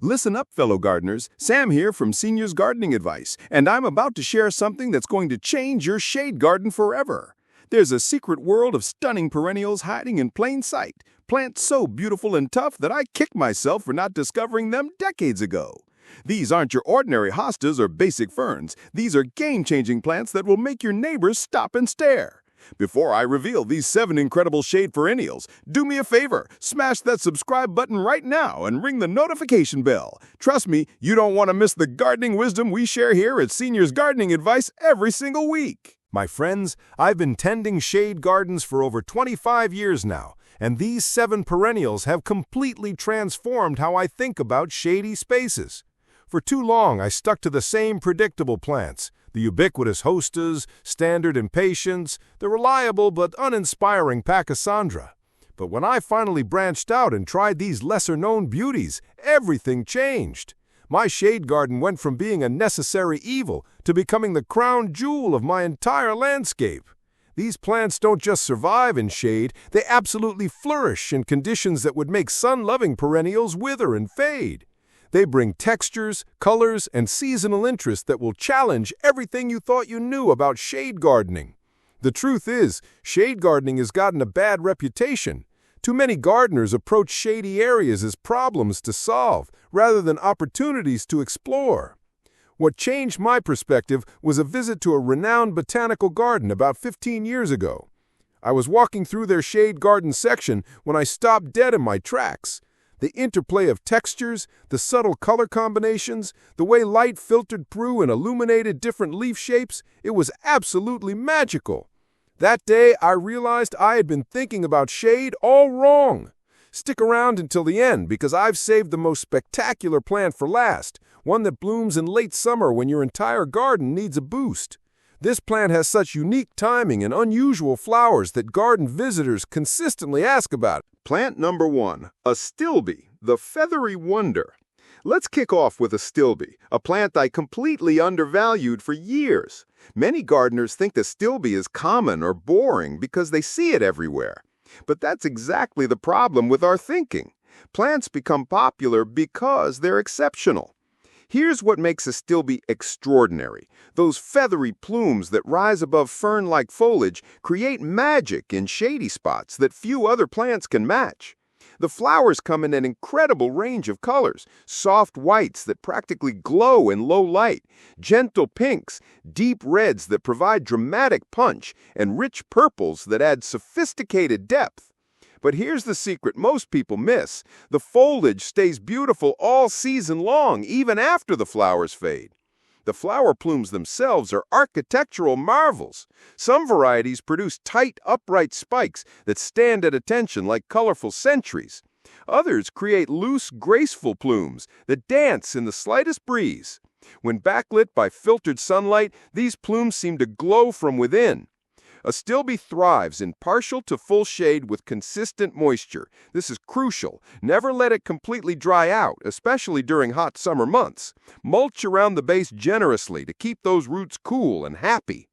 Listen up, fellow gardeners. Sam here from Seniors Gardening Advice, and I'm about to share something that's going to change your shade garden forever. There's a secret world of stunning perennials hiding in plain sight, plants so beautiful and tough that I kick myself for not discovering them decades ago. These aren't your ordinary hostas or basic ferns. These are game-changing plants that will make your neighbors stop and stare. Before I reveal these 7 incredible shade perennials, do me a favor, smash that subscribe button right now and ring the notification bell. Trust me, you don't want to miss the gardening wisdom we share here at Seniors Gardening Advice every single week. My friends, I've been tending shade gardens for over 25 years now, and these 7 perennials have completely transformed how I think about shady spaces. For too long, I stuck to the same predictable plants, the ubiquitous hostas, standard impatiens, the reliable but uninspiring pachysandra. But when I finally branched out and tried these lesser-known beauties, everything changed. My shade garden went from being a necessary evil to becoming the crown jewel of my entire landscape. These plants don't just survive in shade, they absolutely flourish in conditions that would make sun-loving perennials wither and fade. They bring textures, colors, and seasonal interest that will challenge everything you thought you knew about shade gardening. The truth is, shade gardening has gotten a bad reputation. Too many gardeners approach shady areas as problems to solve, rather than opportunities to explore. What changed my perspective was a visit to a renowned botanical garden about 15 years ago. I was walking through their shade garden section when I stopped dead in my tracks. The interplay of textures, the subtle color combinations, the way light filtered through and illuminated different leaf shapes, it was absolutely magical. That day, I realized I had been thinking about shade all wrong. Stick around until the end because I've saved the most spectacular plant for last, one that blooms in late summer when your entire garden needs a boost. This plant has such unique timing and unusual flowers that garden visitors consistently ask about it. Plant number 1, Astilbe, the feathery wonder. Let's kick off with Astilbe, a plant I completely undervalued for years. Many gardeners think Astilbe is common or boring because they see it everywhere. But that's exactly the problem with our thinking. Plants become popular because they're exceptional. Here's what makes Astilbe extraordinary. Those feathery plumes that rise above fern-like foliage create magic in shady spots that few other plants can match. The flowers come in an incredible range of colors, soft whites that practically glow in low light, gentle pinks, deep reds that provide dramatic punch, and rich purples that add sophisticated depth. But here's the secret most people miss. The foliage stays beautiful all season long, even after the flowers fade. The flower plumes themselves are architectural marvels. Some varieties produce tight, upright spikes that stand at attention like colorful sentries. Others create loose, graceful plumes that dance in the slightest breeze. When backlit by filtered sunlight, these plumes seem to glow from within. Astilbe thrives in partial to full shade with consistent moisture. This is crucial. Never let it completely dry out, especially during hot summer months. Mulch around the base generously to keep those roots cool and happy.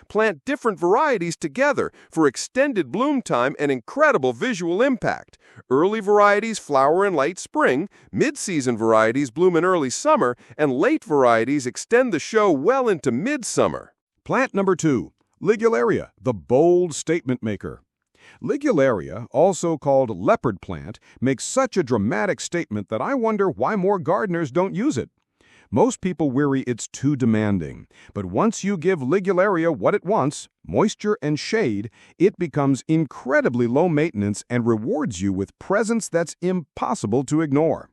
Plant different varieties together for extended bloom time and incredible visual impact. Early varieties flower in late spring, mid-season varieties bloom in early summer, and late varieties extend the show well into midsummer. Plant number 2. Ligularia, the bold statement maker. Ligularia, also called leopard plant, makes such a dramatic statement that I wonder why more gardeners don't use it. Most people worry it's too demanding, but once you give Ligularia what it wants, moisture and shade, it becomes incredibly low maintenance and rewards you with presence that's impossible to ignore.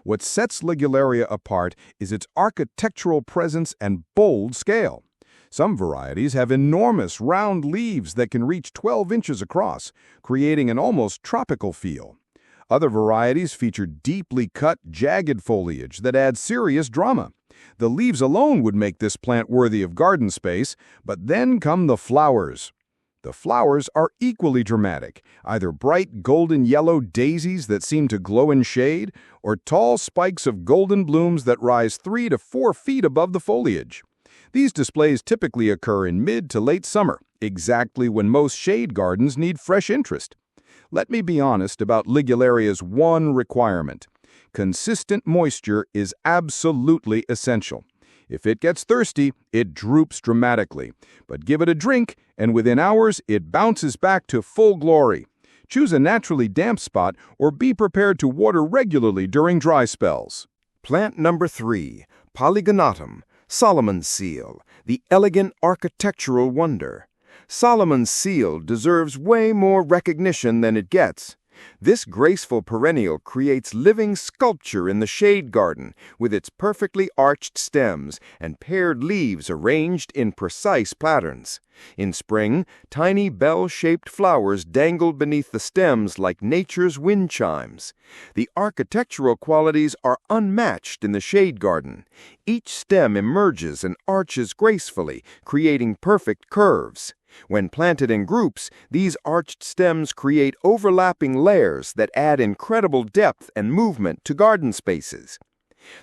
What sets Ligularia apart is its architectural presence and bold scale. Some varieties have enormous round leaves that can reach 12 inches across, creating an almost tropical feel. Other varieties feature deeply cut, jagged foliage that adds serious drama. The leaves alone would make this plant worthy of garden space, but then come the flowers. The flowers are equally dramatic, either bright golden yellow daisies that seem to glow in shade, or tall spikes of golden blooms that rise 3 to 4 feet above the foliage. These displays typically occur in mid to late summer, exactly when most shade gardens need fresh interest. Let me be honest about Ligularia's one requirement. Consistent moisture is absolutely essential. If it gets thirsty, it droops dramatically. But give it a drink, and within hours, it bounces back to full glory. Choose a naturally damp spot or be prepared to water regularly during dry spells. Plant number 3, Polygonatum, Solomon's seal, the elegant architectural wonder. Solomon's seal deserves way more recognition than it gets. This graceful perennial creates living sculpture in the shade garden with its perfectly arched stems and paired leaves arranged in precise patterns. In spring, tiny bell-shaped flowers dangle beneath the stems like nature's wind chimes. The architectural qualities are unmatched in the shade garden. Each stem emerges and arches gracefully, creating perfect curves. When planted in groups, these arched stems create overlapping layers that add incredible depth and movement to garden spaces.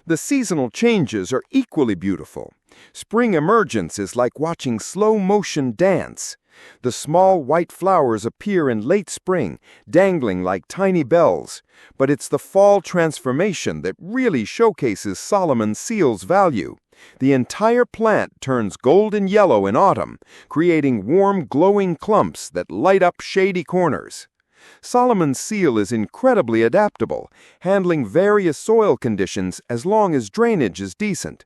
The seasonal changes are equally beautiful. Spring emergence is like watching slow-motion dance. The small white flowers appear in late spring, dangling like tiny bells. But it's the fall transformation that really showcases Solomon's seal's value. The entire plant turns golden yellow in autumn, creating warm, glowing clumps that light up shady corners. Solomon's seal is incredibly adaptable, handling various soil conditions as long as drainage is decent.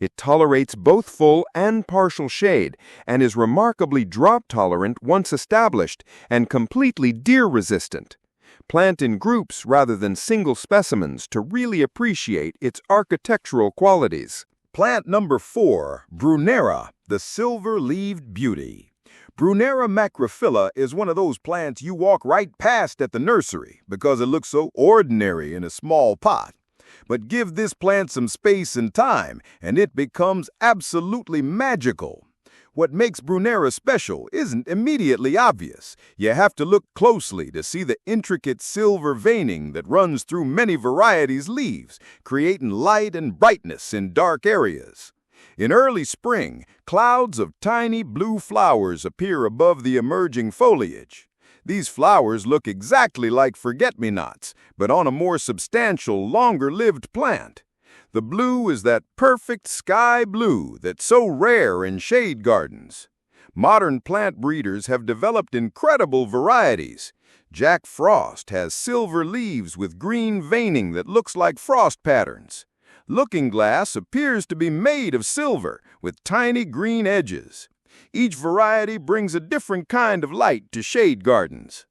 It tolerates both full and partial shade and is remarkably drought-tolerant once established and completely deer-resistant. Plant in groups rather than single specimens to really appreciate its architectural qualities. Plant number 4, Brunnera, the silver-leaved beauty. Brunnera macrophylla is one of those plants you walk right past at the nursery because it looks so ordinary in a small pot. But give this plant some space and time, and it becomes absolutely magical. What makes Brunnera special isn't immediately obvious. You have to look closely to see the intricate silver veining that runs through many varieties' leaves, creating light and brightness in dark areas. In early spring, clouds of tiny blue flowers appear above the emerging foliage. These flowers look exactly like forget-me-nots, but on a more substantial, longer-lived plant. The blue is that perfect sky blue that's so rare in shade gardens. Modern plant breeders have developed incredible varieties. Jack Frost has silver leaves with green veining that looks like frost patterns. Looking Glass appears to be made of silver with tiny green edges. Each variety brings a different kind of light to shade gardens.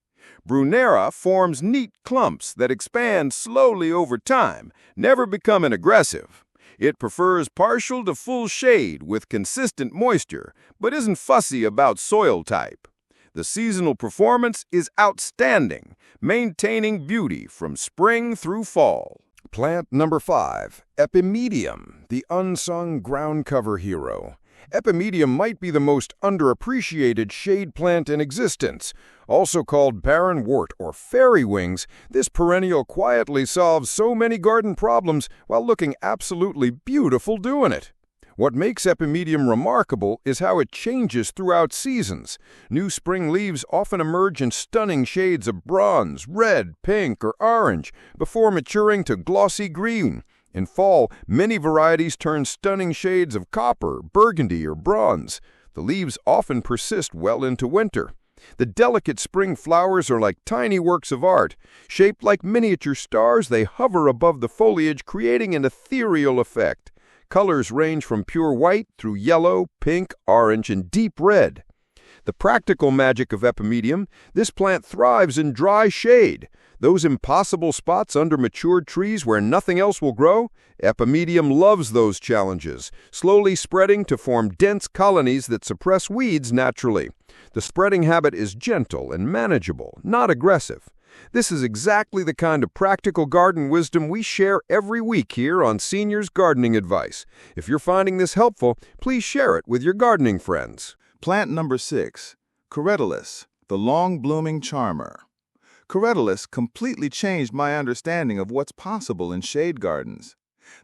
Brunnera forms neat clumps that expand slowly over time, never becoming aggressive. It prefers partial to full shade with consistent moisture, but isn't fussy about soil type. The seasonal performance is outstanding, maintaining beauty from spring through fall. Plant number 5, Epimedium, the unsung ground cover hero. Epimedium might be the most underappreciated shade plant in existence. Also called barren wort or fairy wings, this perennial quietly solves so many garden problems while looking absolutely beautiful doing it. What makes Epimedium remarkable is how it changes throughout seasons. New spring leaves often emerge in stunning shades of bronze, red, pink, or orange before maturing to glossy green. In fall, many varieties turn stunning shades of copper, burgundy, or bronze. The leaves often persist well into winter. The delicate spring flowers are like tiny works of art. Shaped like miniature stars, they hover above the foliage, creating an ethereal effect. Colors range from pure white through yellow, pink, orange, and deep red. The practical magic of Epimedium, this plant thrives in dry shade. Those impossible spots under matured trees where nothing else will grow? Epimedium loves those challenges, slowly spreading to form dense colonies that suppress weeds naturally. The spreading habit is gentle and manageable, not aggressive. This is exactly the kind of practical garden wisdom we share every week here on Seniors Gardening Advice. If you're finding this helpful, please share it with your gardening friends. Plant number 6, Corydalis, the long-blooming charmer. Corydalis completely changed my understanding of what's possible in shade gardens.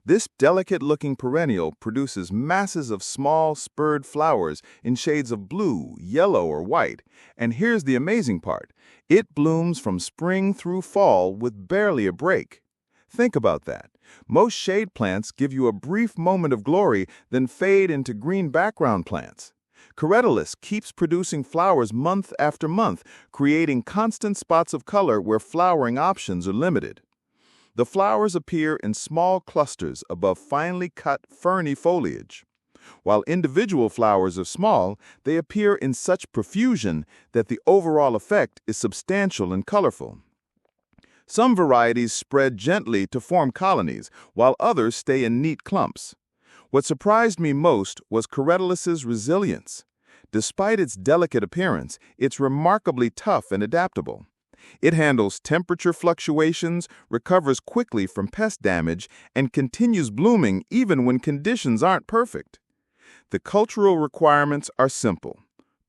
This delicate-looking perennial produces masses of small, spurred flowers in shades of blue, yellow, or white. And here's the amazing part. It blooms from spring through fall with barely a break. Think about that. Most shade plants give you a brief moment of glory, then fade into green background plants. Corydalis keeps producing flowers month after month, creating constant spots of color where flowering options are limited. The flowers appear in small clusters above finely cut ferny foliage. While individual flowers are small, they appear in such profusion that the overall effect is substantial and colorful. Some varieties spread gently to form colonies, while others stay in neat clumps. What surprised me most was Corydalis' resilience. Despite its delicate appearance, it's remarkably tough and adaptable. It handles temperature fluctuations, recovers quickly from pest damage, and continues blooming even when conditions aren't perfect. The cultural requirements are simple: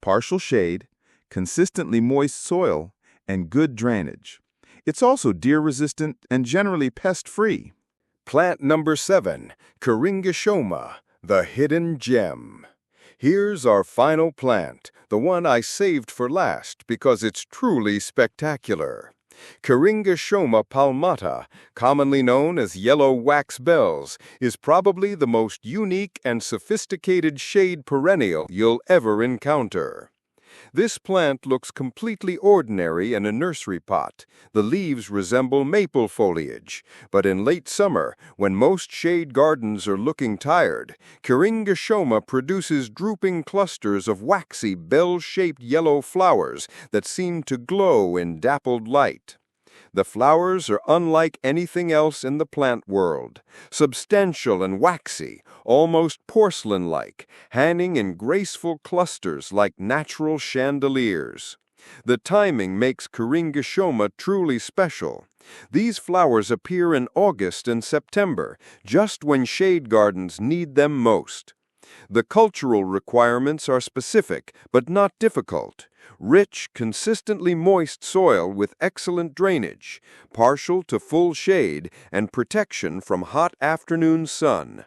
partial shade, consistently moist soil, and good drainage. It's also deer-resistant and generally pest-free. Plant number 7, Kirengeshoma, the hidden gem. Here's our final plant, the one I saved for last because it's truly spectacular. Kirengeshoma palmata, commonly known as yellow wax bells, is probably the most unique and sophisticated shade perennial you'll ever encounter. This plant looks completely ordinary in a nursery pot. The leaves resemble maple foliage. But in late summer, when most shade gardens are looking tired, Kirengeshoma produces drooping clusters of waxy, bell-shaped yellow flowers that seem to glow in dappled light. The flowers are unlike anything else in the plant world, substantial and waxy, almost porcelain-like, hanging in graceful clusters like natural chandeliers. The timing makes Kirengeshoma truly special. These flowers appear in August and September, just when shade gardens need them most. The cultural requirements are specific, but not difficult. Rich, consistently moist soil with excellent drainage, partial to full shade, and protection from hot afternoon sun.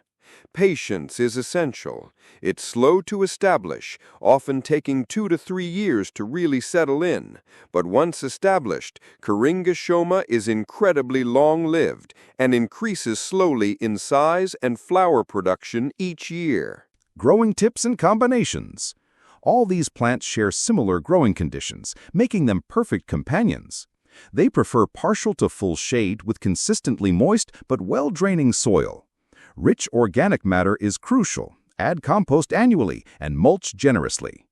Patience is essential. It's slow to establish, often taking 2 to 3 years to really settle in. But once established, Kirengeshoma is incredibly long-lived and increases slowly in size and flower production each year. Growing tips and combinations. All these plants share similar growing conditions, making them perfect companions. They prefer partial to full shade with consistently moist but well-draining soil. Rich organic matter is crucial. Add compost annually and mulch generously.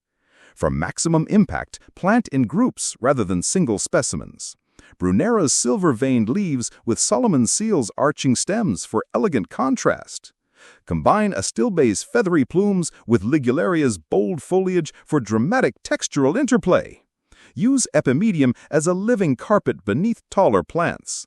For maximum impact, plant in groups rather than single specimens. Brunnera's silver-veined leaves with Solomon seal's arching stems for elegant contrast. Combine Astilbe's feathery plumes with Ligularia's bold foliage for dramatic textural interplay. Use Epimedium as a living carpet beneath taller plants.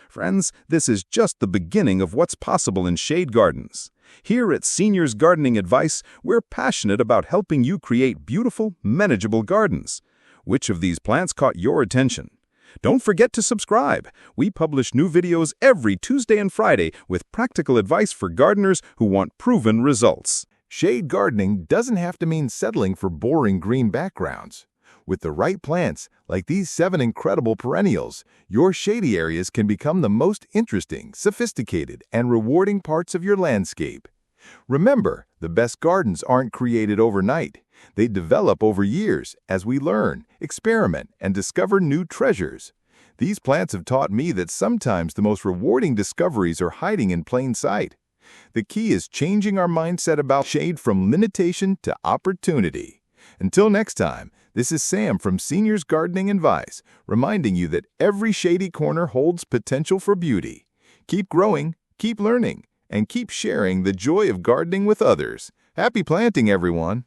Friends, this is just the beginning of what's possible in shade gardens. Here at Seniors Gardening Advice, we're passionate about helping you create beautiful, manageable gardens. Which of these plants caught your attention? Don't forget to subscribe. We publish new videos every Tuesday and Friday with practical advice for gardeners who want proven results. Shade gardening doesn't have to mean settling for boring green backgrounds. With the right plants, like these 7 incredible perennials, your shady areas can become the most interesting, sophisticated, and rewarding parts of your landscape. Remember, the best gardens aren't created overnight. They develop over years as we learn, experiment, and discover new treasures. These plants have taught me that sometimes the most rewarding discoveries are hiding in plain sight. The key is changing our mindset about shade from limitation to opportunity. Until next time, this is Sam from Seniors Gardening Advice, reminding you that every shady corner holds potential for beauty. Keep growing, keep learning, and keep sharing the joy of gardening with others. Happy planting, everyone!